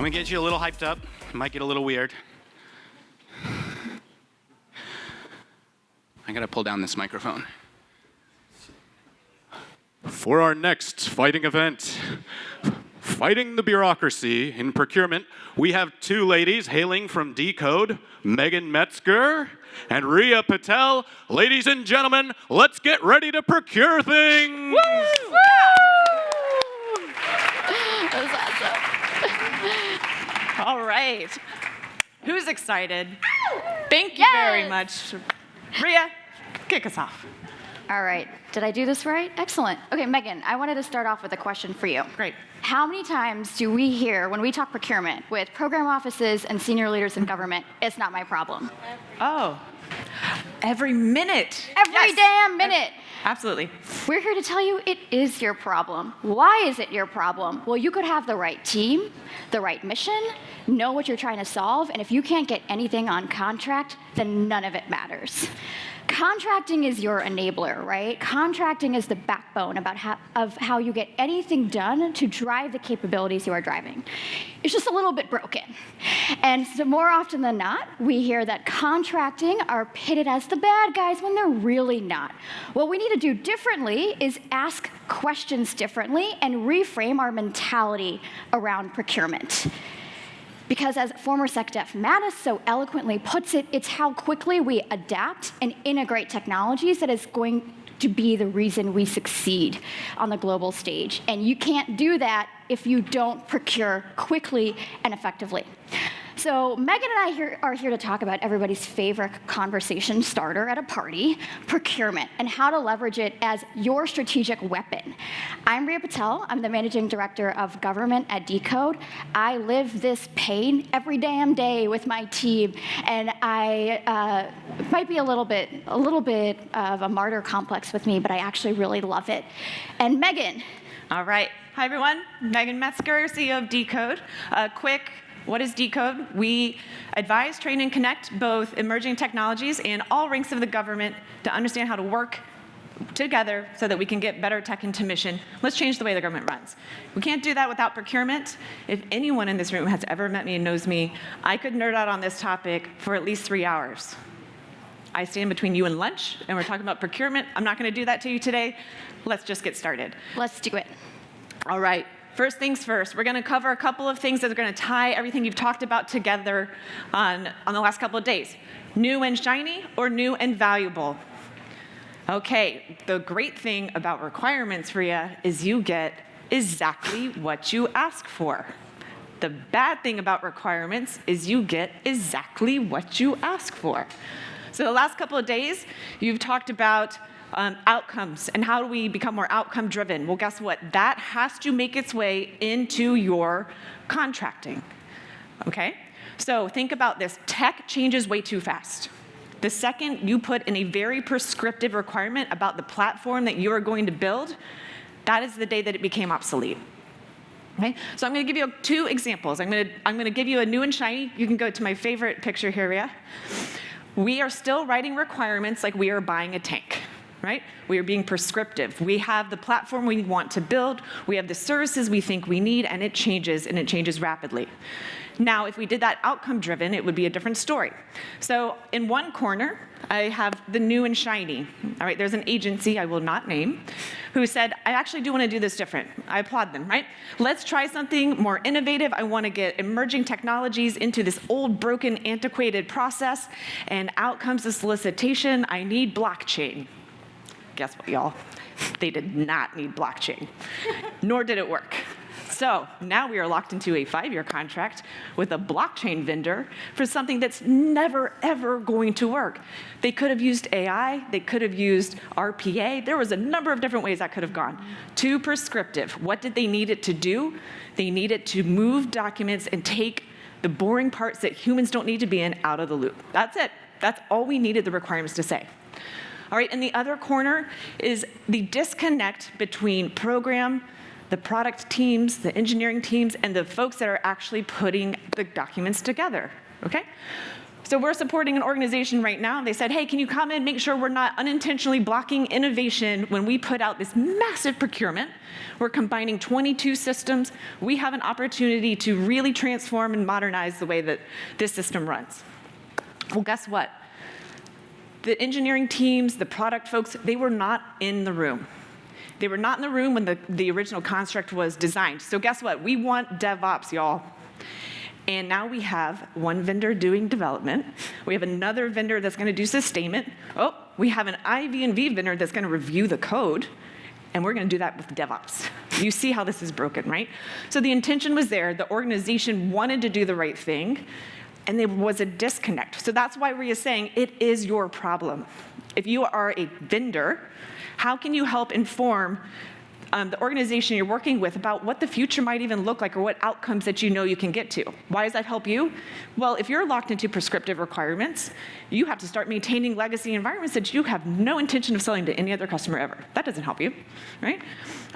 gonna get you a little hyped up. It might get a little weird. I gotta pull down this microphone. For our next fighting event, fighting the bureaucracy in procurement, we have two ladies hailing from Dcode, Meagan Metzger and Riya Patel. Ladies and gentlemen, let's get ready to procure things! Woo! Woo! That was awesome. All right. Who's excited? Thank you very much. Riya, kick us off. All right. Did I do this right? Excellent. Okay, Meagan, I wanted to start off with a question for you. Great. How many times do we hear, when we talk procurement with program offices and senior leaders in government, it's not my problem? Oh, every minute. Every damn minute. Absolutely. We're here to tell you it is your problem. Why is it your problem? Well, you could have the right team, the right mission, know what you're trying to solve, and if you can't get anything on contract, then none of it matters. Contracting is your enabler, right? Contracting is the backbone of how you get anything done to drive the capabilities you are driving. It's just a little bit broken. And so more often than not, we hear that contracting are pitted as the bad guys when they're really not. What we need to do differently is ask questions differently and reframe our mentality around procurement. Because as former SecDef Mattis so eloquently puts it, it's how quickly we adapt and integrate technologies that is going to be the reason we succeed on the global stage. And you can't do that if you don't procure quickly and effectively. So Meagan and I are here to talk about everybody's favorite conversation starter at a party, procurement, and how to leverage it as your strategic weapon. I'm Riya Patel. I'm the Managing Director of Government at Dcode. I live this pain every damn day with my team, and I might be a little bit of a martyr complex with me, but I actually really love it. And Meagan. All right. Hi, everyone. Meagan Metzger, CEO of Dcode. What is Dcode? We advise, train, and connect both emerging technologies and all ranks of the government to understand how to work together so that we can get better tech into mission. Let's change the way the government runs. We can't do that without procurement. If anyone in this room has ever met me and knows me, I could nerd out on this topic for at least 3 hours. I stand between you and lunch, and we're talking about procurement. I'm not going to do that to you today. Let's just get started. Let's do it. All right. First things first, we're going to cover a couple of things that are going to tie everything you've talked about together on the last couple of days. New and shiny or new and valuable? Okay, the great thing about requirements, Riya, is you get exactly what you ask for. The bad thing about requirements is you get exactly what you ask for. So the last couple of days, you've talked about outcomes and how do we become more outcome driven. Well, guess what? That has to make its way into your contracting, okay? So think about this. Tech changes way too fast. The second you put in a very prescriptive requirement about the platform that you are going to build, that is the day that it became obsolete. Okay? So I'm going to give you 2 examples. I'm going to give you a new and shiny. You can go to my favorite picture here, Riya. We are still writing requirements like we are buying a tank. Right? We are being prescriptive. We have the platform we want to build, we have the services we think we need, and it changes rapidly. Now, if we did that outcome-driven, it would be a different story. So in one corner, I have the new and shiny. All right, there's an agency I will not name who said, I actually do want to do this different. I applaud them, right? Let's try something more innovative. I want to get emerging technologies into this old, broken, antiquated process, and out comes the solicitation. I need blockchain. Guess what, y'all? They did not need blockchain, nor did it work. So now we are locked into a 5-year contract with a blockchain vendor for something that's never, ever going to work. They could have used AI. They could have used RPA. There was a number of different ways that could have gone. Too prescriptive. What did they need it to do? They needed to move documents and take the boring parts that humans don't need to be in out of the loop. That's it. That's all we needed the requirements to say. All right, in the other corner is the disconnect between program, the product teams, the engineering teams, and the folks that are actually putting the documents together, okay? So we're supporting an organization right now. They said, hey, can you come in, make sure we're not unintentionally blocking innovation when we put out this massive procurement? We're combining 22 systems. We have an opportunity to really transform and modernize the way that this system runs. Well, guess what? The engineering teams, the product folks, they were not in the room. They were not in the room when the original construct was designed. So guess what? We want DevOps, y'all. And now we have one vendor doing development. We have another vendor that's going to do sustainment. Oh, we have an IV&V vendor that's going to review the code. And we're going to do that with DevOps. You see how this is broken, right? So the intention was there. The organization wanted to do the right thing. And there was a disconnect. So that's why Riya is saying it is your problem. If you are a vendor, how can you help inform the organization you're working with about what the future might even look like or what outcomes that you know you can get to? Why does that help you? Well, if you're locked into prescriptive requirements, you have to start maintaining legacy environments that you have no intention of selling to any other customer ever. That doesn't help you, right?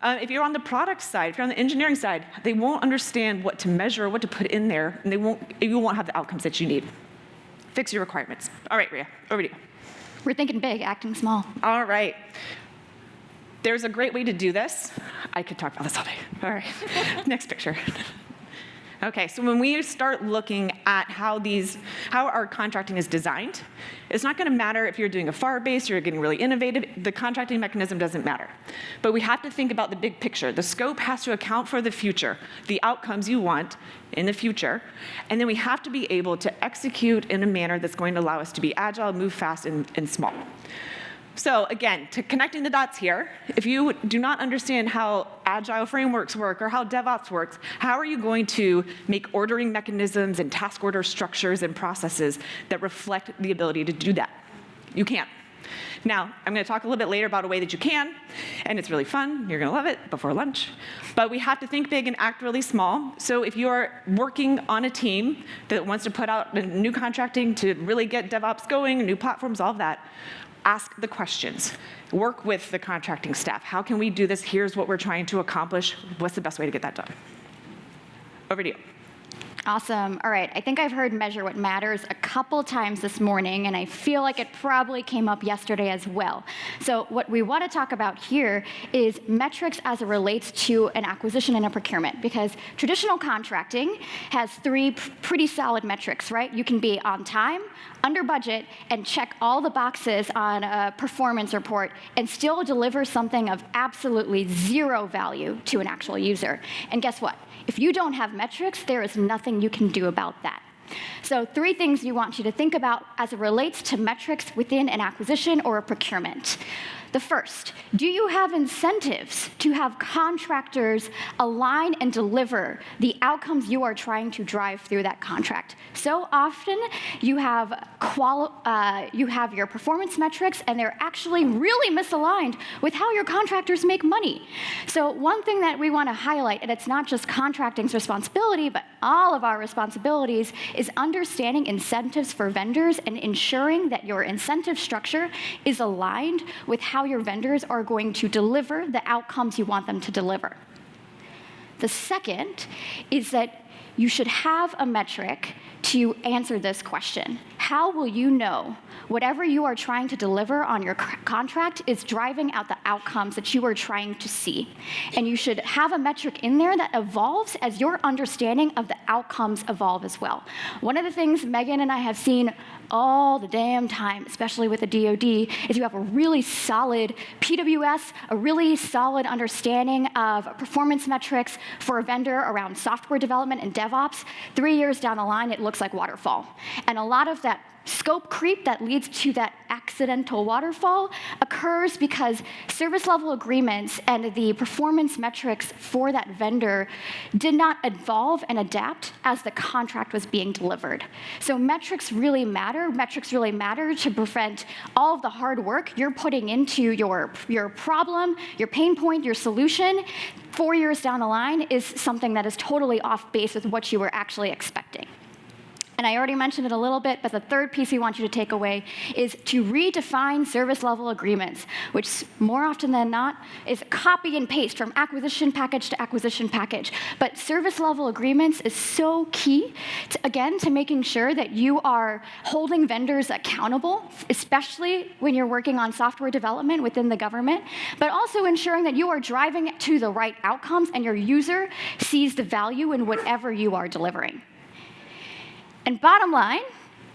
If you're on the product side, if you're on the engineering side, they won't understand what to measure or what to put in there, and you won't have the outcomes that you need. Fix your requirements. All right, Riya, over to you. We're thinking big, acting small. All right. There's a great way to do this. I could talk about this all day. All right, next picture. Okay, so when we start looking at how our contracting is designed, it's not going to matter if you're doing a FAR-based, you're getting really innovative, the contracting mechanism doesn't matter. But we have to think about the big picture. The scope has to account for the future, the outcomes you want in the future, and then we have to be able to execute in a manner that's going to allow us to be agile, move fast, and small. So again, to connecting the dots here, if you do not understand how Agile frameworks work or how DevOps works, how are you going to make ordering mechanisms and task order structures and processes that reflect the ability to do that? You can't. Now, I'm going to talk a little bit later about a way that you can, and it's really fun. You're going to love it before lunch. But we have to think big and act really small. So if you're working on a team that wants to put out new contracting to really get DevOps going, new platforms, all of that, ask the questions. Work with the contracting staff. How can we do this? Here's what we're trying to accomplish. What's the best way to get that done? Over to you. Awesome. All right. I think I've heard measure what matters a couple times this morning, and I feel like it probably came up yesterday as well. So what we want to talk about here is metrics as it relates to an acquisition and a procurement, because traditional contracting has three pretty solid metrics, right? You can be on time, under budget, and check all the boxes on a performance report and still deliver something of absolutely zero value to an actual user. And guess what? If you don't have metrics, there is nothing you can do about that. So 3 things you want you to think about as it relates to metrics within an acquisition or a procurement. The first, do you have incentives to have contractors align and deliver the outcomes you are trying to drive through that contract? So often you have your performance metrics and they're actually really misaligned with how your contractors make money. So one thing that we want to highlight, and it's not just contracting's responsibility, but all of our responsibilities, is understanding incentives for vendors and ensuring that your incentive structure is aligned with how your vendors are going to deliver the outcomes you want them to deliver. The second is that you should have a metric to answer this question. How will you know whatever you are trying to deliver on your contract is driving out the outcomes that you are trying to see? And you should have a metric in there that evolves as your understanding of the outcomes evolve as well. One of the things Meagan and I have seen all the damn time, especially with the DoD, is you have a really solid PWS, a really solid understanding of performance metrics for a vendor around software development and DevOps. 3 years down the line, it looks like waterfall. And a lot of that scope creep that leads to that accidental waterfall occurs because service level agreements and the performance metrics for that vendor did not evolve and adapt as the contract was being delivered. So metrics really matter. Metrics really matter to prevent all of the hard work you're putting into your problem, your pain point, your solution. 4 years down the line is something that is totally off base with what you were actually expecting. And I already mentioned it a little bit, but the third piece we want you to take away is to redefine service level agreements, which more often than not is copy and paste from acquisition package to acquisition package. But service level agreements is so key, to making sure that you are holding vendors accountable, especially when you're working on software development within the government, but also ensuring that you are driving to the right outcomes and your user sees the value in whatever you are delivering. And bottom line,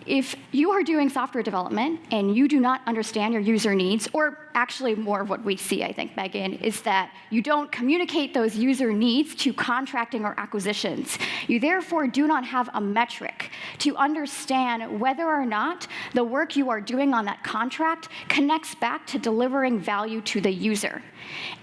if you are doing software development and you do not understand your user needs, or actually more of what we see, I think, Meagan, is that you don't communicate those user needs to contracting or acquisitions. You therefore do not have a metric to understand whether or not the work you are doing on that contract connects back to delivering value to the user.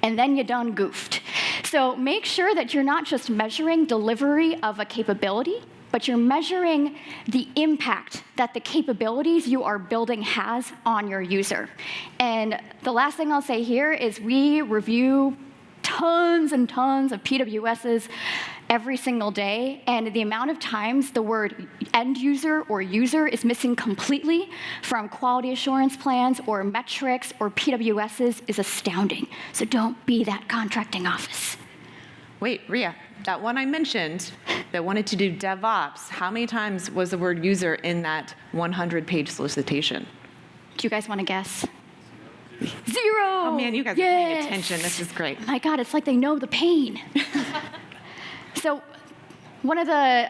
And then you done goofed. So make sure that you're not just measuring delivery of a capability, but you're measuring the impact that the capabilities you are building has on your user. And the last thing I'll say here is we review tons and tons of PWSs every single day, and the amount of times the word end user or user is missing completely from quality assurance plans or metrics or PWSs is astounding. So don't be that contracting office. Wait, Riya, that one I mentioned that wanted to do DevOps, how many times was the word user in that 100-page solicitation? Do you guys want to guess? 0! Oh man, you guys are paying attention. This is great. My God, it's like they know the pain. So one of the,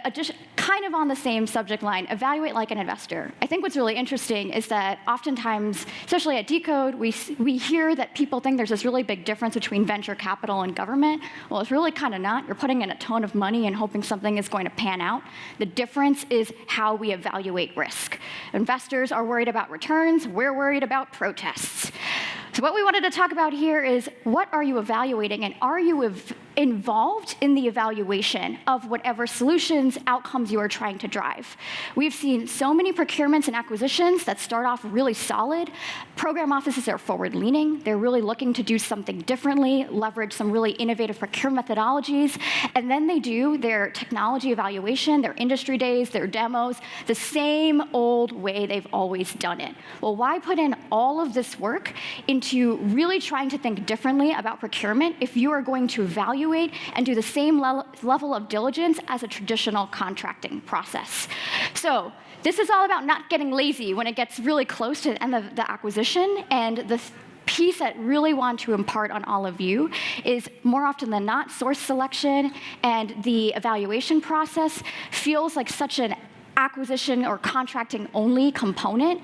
kind of on the same subject line, evaluate like an investor. I think what's really interesting is that oftentimes, especially at Dcode, we hear that people think there's this really big difference between venture capital and government. Well, it's really kind of not. You're putting in a ton of money and hoping something is going to pan out. The difference is how we evaluate risk. Investors are worried about returns. We're worried about protests. So what we wanted to talk about here is what are you evaluating, and are you involved in the evaluation of whatever solutions, outcomes you are trying to drive? We've seen so many procurements and acquisitions that start off really solid. Program offices are forward-leaning. They're really looking to do something differently, leverage some really innovative procurement methodologies, and then they do their technology evaluation, their industry days, their demos, the same old way they've always done it. Well, why put in all of this work into really trying to think differently about procurement if you are going to evaluate and do the same level of diligence as a traditional contracting process? So this is all about not getting lazy when it gets really close to the end of the acquisition, and the piece that really want to impart on all of you is more often than not, source selection and the evaluation process feels like such an acquisition or contracting only component.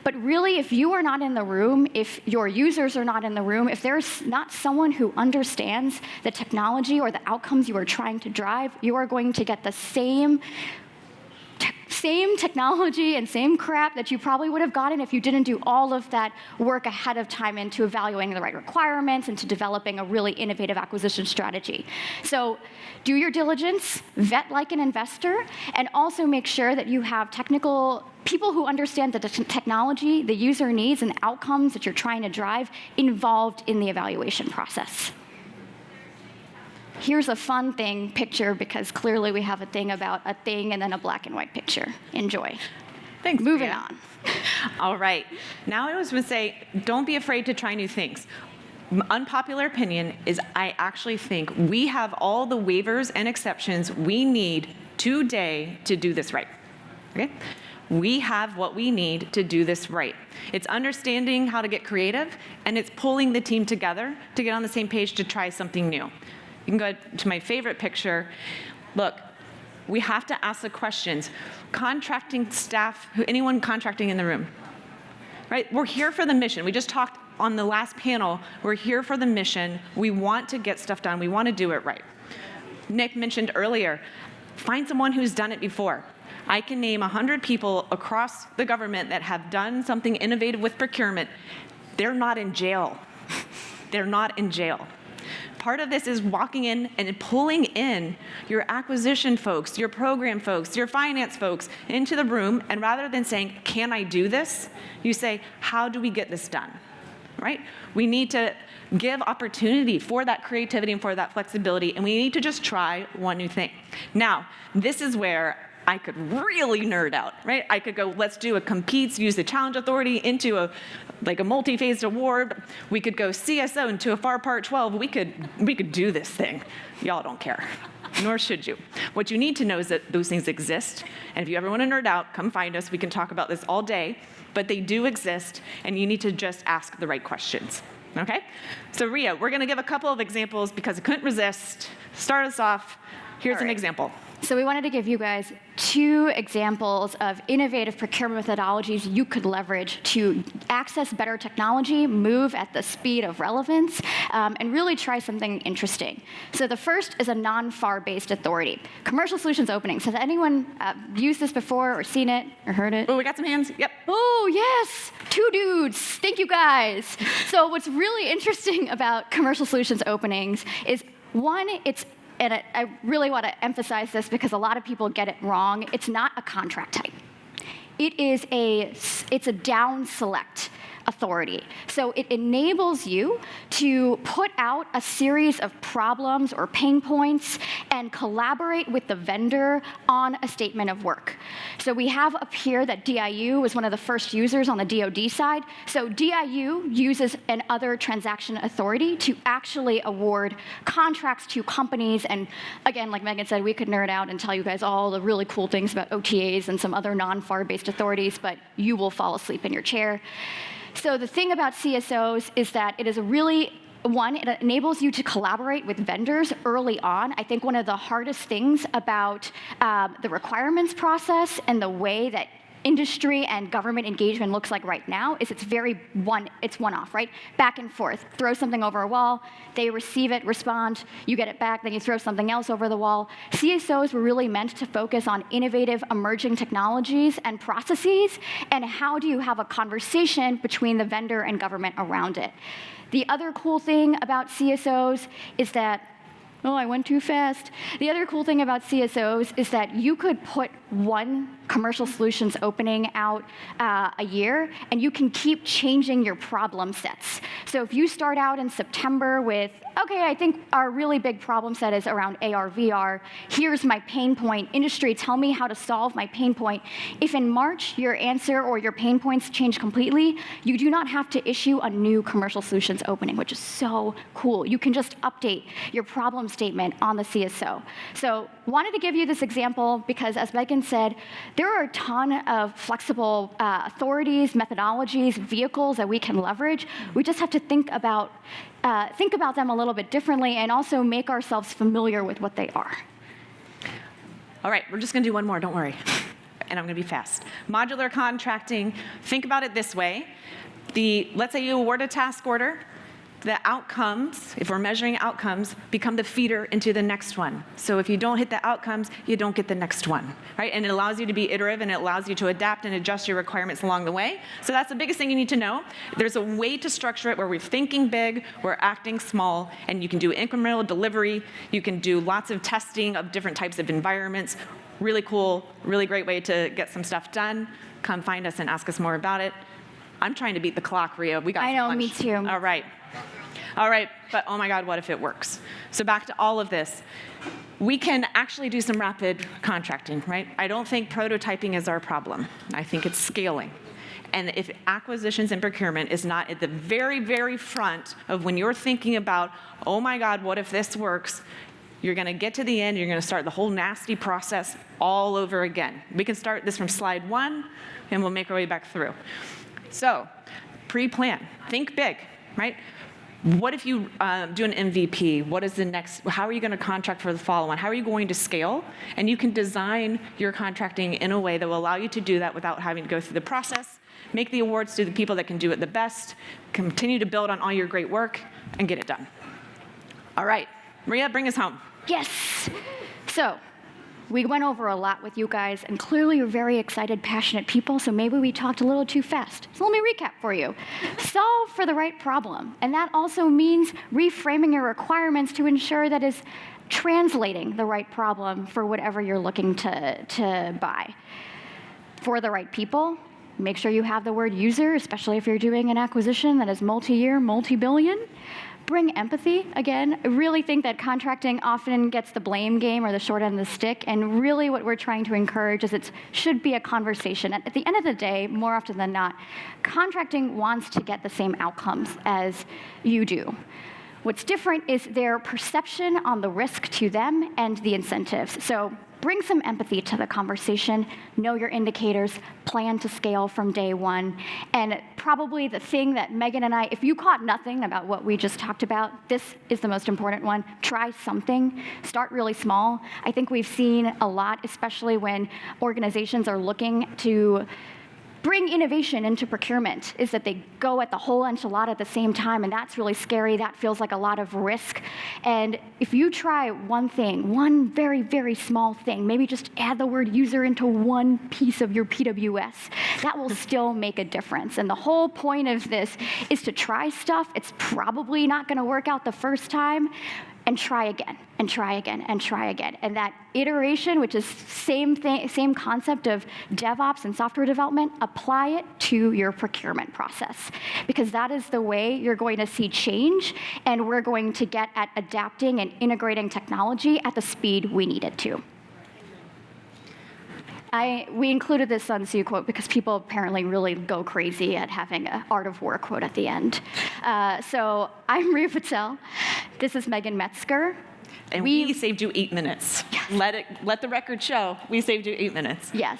But really, if you are not in the room, if your users are not in the room, if there's not someone who understands the technology or the outcomes you are trying to drive, you are going to get the same technology and same crap that you probably would have gotten if you didn't do all of that work ahead of time into evaluating the right requirements and to developing a really innovative acquisition strategy. So do your diligence, vet like an investor, and also make sure that you have technical people who understand the technology, the user needs, and the outcomes that you're trying to drive involved in the evaluation process. Here's a fun picture, because clearly we have a thing about a thing and then a black and white picture. Enjoy. Thanks. Moving Riya. on. All right. Now I was going to say, don't be afraid to try new things. Unpopular opinion is I actually think we have all the waivers and exceptions we need today to do this right. Okay? We have what we need to do this right. It's understanding how to get creative, and it's pulling the team together to get on the same page to try something new. You can go to my favorite picture. Look, we have to ask the questions. Contracting staff, anyone contracting in the room, right? We're here for the mission. We just talked on the last panel. We're here for the mission. We want to get stuff done. We want to do it right. Nick mentioned earlier, find someone who's done it before. I can name 100 people across the government that have done something innovative with procurement. They're not in jail. They're not in jail. Part of this is walking in and pulling in your acquisition folks, your program folks, your finance folks into the room, and rather than saying, can I do this? You say, how do we get this done, right? We need to give opportunity for that creativity and for that flexibility, and we need to just try one new thing. Now, this is where I could really nerd out, right? I could go, let's do a competes, use the challenge authority into a multi-phased award. We could go CSO into a FAR Part 12. We could do this thing. Y'all don't care, nor should you. What you need to know is that those things exist. And if you ever want to nerd out, come find us. We can talk about this all day. But they do exist, and you need to just ask the right questions. Okay? So Riya, we're going to give a couple of examples because I couldn't resist. Start us off. Here's an example. So we wanted to give you guys 2 examples of innovative procurement methodologies you could leverage to access better technology, move at the speed of relevance, and really try something interesting. So the first is a non-FAR-based authority. Commercial solutions openings. Has anyone used this before or seen it or heard it? Oh, we got some hands. Yep. Oh, yes. 2 dudes. Thank you, guys. So what's really interesting about commercial solutions openings is, one, and I really want to emphasize this because a lot of people get it wrong. It's not a contract type. It's a down select authority. So it enables you to put out a series of problems or pain points and collaborate with the vendor on a statement of work. So we have up here that DIU was one of the first users on the DoD side. So DIU uses an other transaction authority to actually award contracts to companies. And again, like Meagan said, we could nerd out and tell you guys all the really cool things about OTAs and some other non-FAR-based authorities, but you will fall asleep in your chair. So the thing about CSOs is that it is it enables you to collaborate with vendors early on. I think one of the hardest things about the requirements process and the way that industry and government engagement looks like right now is it's one-off, right? Back and forth. Throw something over a wall, they receive it, respond, you get it back, then you throw something else over the wall. CSOs were really meant to focus on innovative emerging technologies and processes, and how do you have a conversation between the vendor and government around it. The other cool thing about CSOs is that I went too fast. The other cool thing about CSOs is that you could put one commercial solutions opening out a year, and you can keep changing your problem sets. So if you start out in September with, okay, I think our really big problem set is around AR/VR. Here's my pain point. Industry, tell me how to solve my pain point. If in March your answer or your pain points change completely, you do not have to issue a new commercial solutions opening, which is so cool. You can just update your problem statement on the CSO. So wanted to give you this example because, as Meagan said, there are a ton of flexible authorities, methodologies, vehicles that we can leverage. We just have to think about them a little bit differently and also make ourselves familiar with what they are. All right, we're just going to do one more, don't worry. And I'm going to be fast. Modular contracting, think about it this way. Let's say you award a task order. The outcomes, if we're measuring outcomes, become the feeder into the next one. So if you don't hit the outcomes, you don't get the next one, right? And it allows you to be iterative, and it allows you to adapt and adjust your requirements along the way. So that's the biggest thing you need to know. There's a way to structure it where we're thinking big, we're acting small, and you can do incremental delivery. You can do lots of testing of different types of environments. Really cool, really great way to get some stuff done. Come find us and ask us more about it. I'm trying to beat the clock, Riya. We got I know, lunch. me too. All right, but oh my God, what if it works? So back to all of this. We can actually do some rapid contracting, right? I don't think prototyping is our problem. I think it's scaling. And if acquisitions and procurement is not at the very, very front of when you're thinking about, oh my God, what if this works? You're going to get to the end, you're going to start the whole nasty process all over again. We can start this from slide 1, and we'll make our way back through. So, pre-plan. Think big, right? What if you do an MVP? What is the next? How are you going to contract for the follow-on? How are you going to scale? And you can design your contracting in a way that will allow you to do that without having to go through the process, make the awards to the people that can do it the best, continue to build on all your great work, and get it done. All right, Riya, bring us home. Yes. So we went over a lot with you guys, and clearly you're very excited, passionate people, so maybe we talked a little too fast. So let me recap for you. Solve for the right problem, and that also means reframing your requirements to ensure that is translating the right problem for whatever you're looking to buy. For the right people, make sure you have the word user, especially if you're doing an acquisition that is multi-year, multi-billion. bring empathy again. I really think that contracting often gets the blame game or the short end of the stick, and really what we're trying to encourage is it should be a conversation. At the end of the day, more often than not, contracting wants to get the same outcomes as you do. What's different is their perception on the risk to them and the incentives. So bring some empathy to the conversation, know your indicators, plan to scale from day one, and probably the thing that Meagan and I, if you caught nothing about what we just talked about, this is the most important one. Try something. Start really small. I think we've seen a lot, especially when organizations are looking to bring innovation into procurement, is that they go at the whole enchilada at the same time, and that's really scary. That feels like a lot of risk. And if you try one thing, one very, very small thing, maybe just add the word user into one piece of your PWS, that will still make a difference. And the whole point of this is to try stuff. It's probably not going to work out the first time, and try again, and try again, and try again. And that iteration, which is same concept of DevOps and software development, apply it to your procurement process, because that is the way you're going to see change, and we're going to get at adapting and integrating technology at the speed we need it to. We included this Sun Tzu quote because people apparently really go crazy at having an art of war quote at the end. So I'm Riya Patel. This is Meagan Metzger. And we saved you 8 minutes. Yes. Let the record show we saved you 8 minutes. Yes.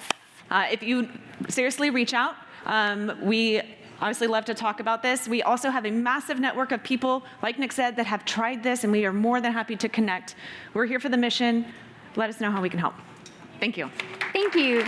If you seriously reach out, we obviously love to talk about this. We also have a massive network of people, like Nick said, that have tried this, and we are more than happy to connect. We're here for the mission. Let us know how we can help. Thank you. Thank you.